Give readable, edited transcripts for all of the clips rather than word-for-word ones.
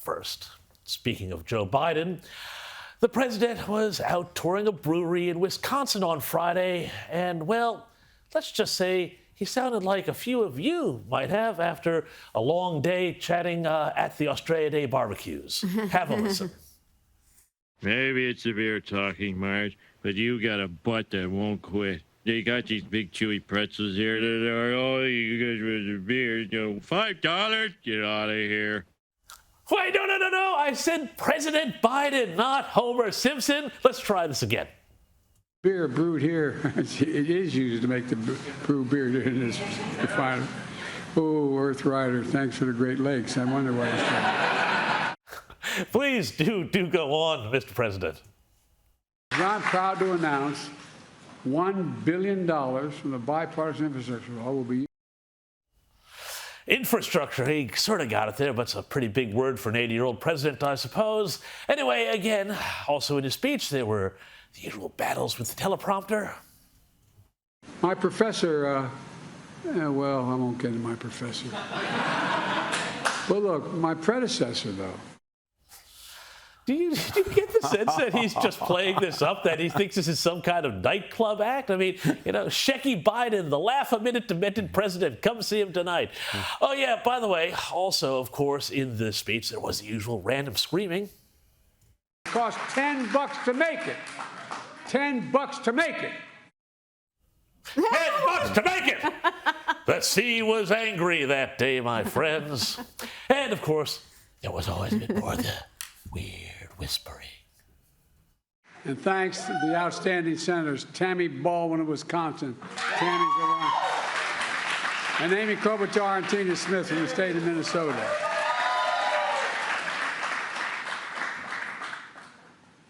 first, speaking of Joe Biden, the president was out touring a brewery in Wisconsin on Friday, and, well, let's just say he sounded like a few of you might have after a long day chatting at the Australia Day barbecues. Have a listen. Maybe it's the beer talking, Marge, but you got a butt that won't quit. They got these big chewy pretzels here that are, oh, you guys with the beer, $5? Get out of here. Wait, no. I said President Biden, not Homer Simpson. Let's try this again. Beer brewed here, it is used to make the brew beer in this refinery. Oh, Earth Rider, thanks for the Great Lakes. I wonder why it's called. Please do go on, Mr. President. I'm proud to announce $1 billion from the bipartisan infrastructure law will be. Infrastructure, he sort of got it there, but it's a pretty big word for an 80-year-old president, I suppose. Anyway, again, also in his speech, there were the usual battles with the teleprompter. My professor, well, I won't get into my professor. But look, my predecessor, though. Do you get the sense that he's just playing this up, that he thinks this is some kind of nightclub act? I mean, Shecky Biden, the laugh-a-minute demented president, come see him tonight. Oh, yeah, by the way, also, of course, in the speech, there was the usual random screaming. It cost $10 to make it. $10 to make it. $10 to make it! The sea was angry that day, my friends. And, of course, there was always a bit more of the weird whispering. And thanks to the outstanding senators, Tammy Baldwin of Wisconsin, Tammy's the one, and Amy Klobuchar and Tina Smith from the state of Minnesota.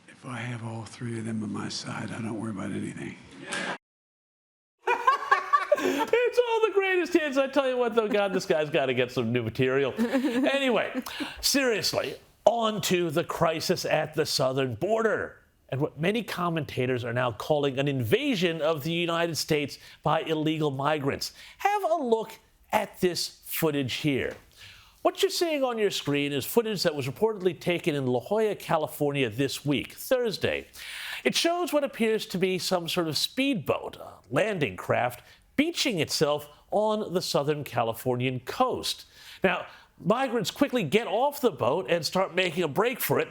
If I have all three of them on my side, I don't worry about anything. It's all the greatest hits. I tell you what, though, God, this guy's got to get some new material. Anyway, seriously, on to the crisis at the southern border and what many commentators are now calling an invasion of the United States by illegal migrants. Have a look at this footage here. What you're seeing on your screen is footage that was reportedly taken in La Jolla, California this week, Thursday. It shows what appears to be some sort of speedboat, a landing craft, beaching itself on the Southern Californian coast. Now, migrants quickly get off the boat and start making a break for it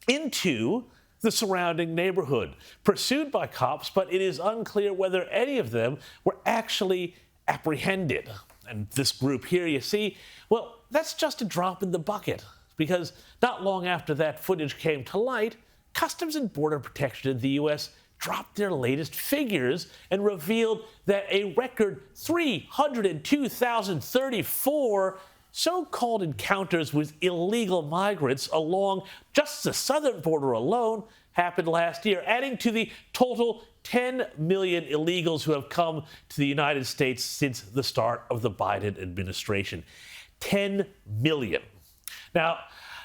into the surrounding neighborhood, pursued by cops, but it is unclear whether any of them were actually apprehended. And this group here, you see, well, that's just a drop in the bucket, because not long after that footage came to light, Customs and Border Protection in the U.S. dropped their latest figures and revealed that a record 302,034 so-called encounters with illegal migrants along just the southern border alone happened last year, adding to the total 10 million illegals who have come to the United States since the start of the Biden administration. 10 million. Now,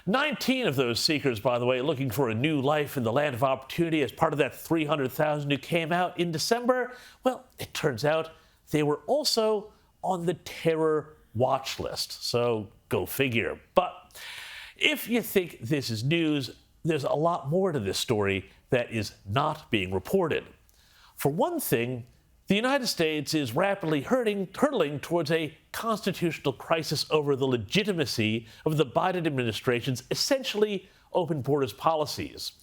19 of those seekers, by the way, looking for a new life in the land of opportunity as part of that 300,000 who came out in December, well, it turns out they were also on the terror watch list. So go figure. But if you think this is news, there's a lot more to this story that is not being reported. For one thing, the United States is rapidly hurtling towards a constitutional crisis over the legitimacy of the Biden administration's essentially open borders policies.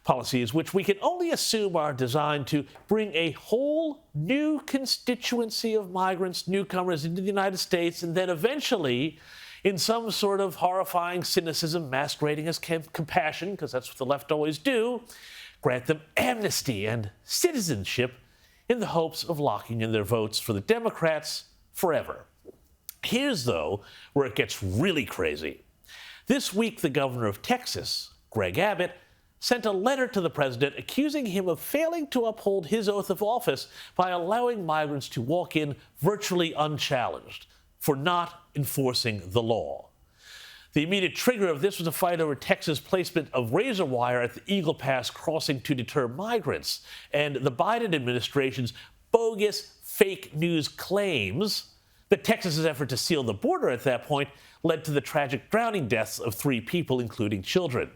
Policies which we can only assume are designed to bring a whole new constituency of migrants, newcomers into the United States, and then eventually, in some sort of horrifying cynicism masquerading as compassion, because that's what the left always do, grant them amnesty and citizenship in the hopes of locking in their votes for the Democrats forever. Here's, though, where it gets really crazy. This week, the governor of Texas, Greg Abbott, sent a letter to the president accusing him of failing to uphold his oath of office by allowing migrants to walk in virtually unchallenged for not enforcing the law. The immediate trigger of this was a fight over Texas' placement of razor wire at the Eagle Pass crossing to deter migrants, and the Biden administration's bogus fake news claims But Texas's effort to seal the border at that point led to the tragic drowning deaths of 3 people, including children.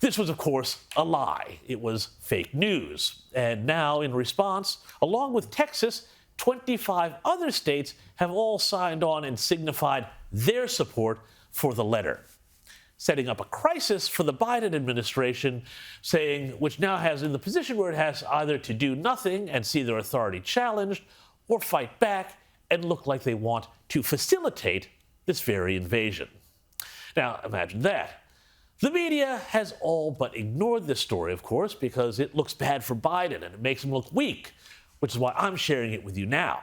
This was, of course, a lie. It was fake news. And now, in response, along with Texas, 25 other states have all signed on and signified their support for the letter, setting up a crisis for the Biden administration, which now has in the position where it has either to do nothing and see their authority challenged, or fight back and look like they want to facilitate this very invasion. Now, imagine that. The media has all but ignored this story, of course, because it looks bad for Biden and it makes him look weak, which is why I'm sharing it with you now.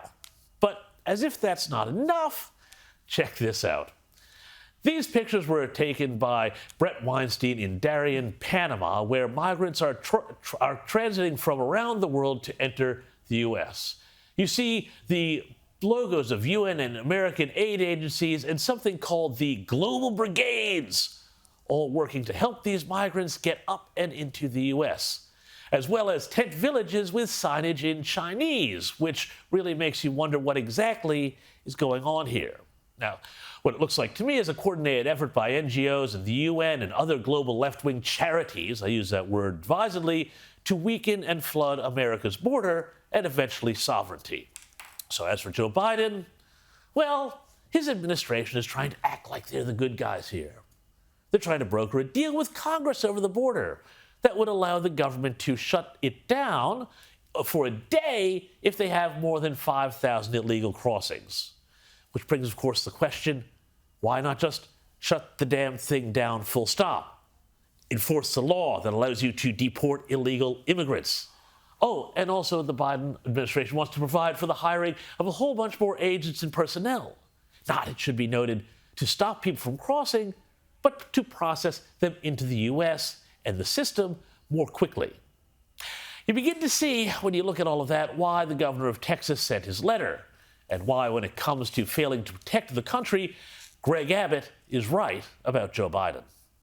But as if that's not enough, check this out. These pictures were taken by Brett Weinstein in Darien, Panama, where migrants are transiting from around the world to enter the U.S. You see the logos of UN and American aid agencies and something called the Global Brigades, all working to help these migrants get up and into the U.S., as well as tent villages with signage in Chinese, which really makes you wonder what exactly is going on here. Now, what it looks like to me is a coordinated effort by NGOs and the UN and other global left-wing charities, I use that word advisedly, to weaken and flood America's border and eventually sovereignty. So as for Joe Biden, well, his administration is trying to act like they're the good guys here. They're trying to broker a deal with Congress over the border that would allow the government to shut it down for a day if they have more than 5,000 illegal crossings. Which brings, of course, the question, why not just shut the damn thing down full stop? Enforce the law that allows you to deport illegal immigrants. Oh, and also the Biden administration wants to provide for the hiring of a whole bunch more agents and personnel. Not, it should be noted, to stop people from crossing, but to process them into the U.S. and the system more quickly. You begin to see, when you look at all of that, why the governor of Texas sent his letter, and why, when it comes to failing to protect the country, Greg Abbott is right about Joe Biden.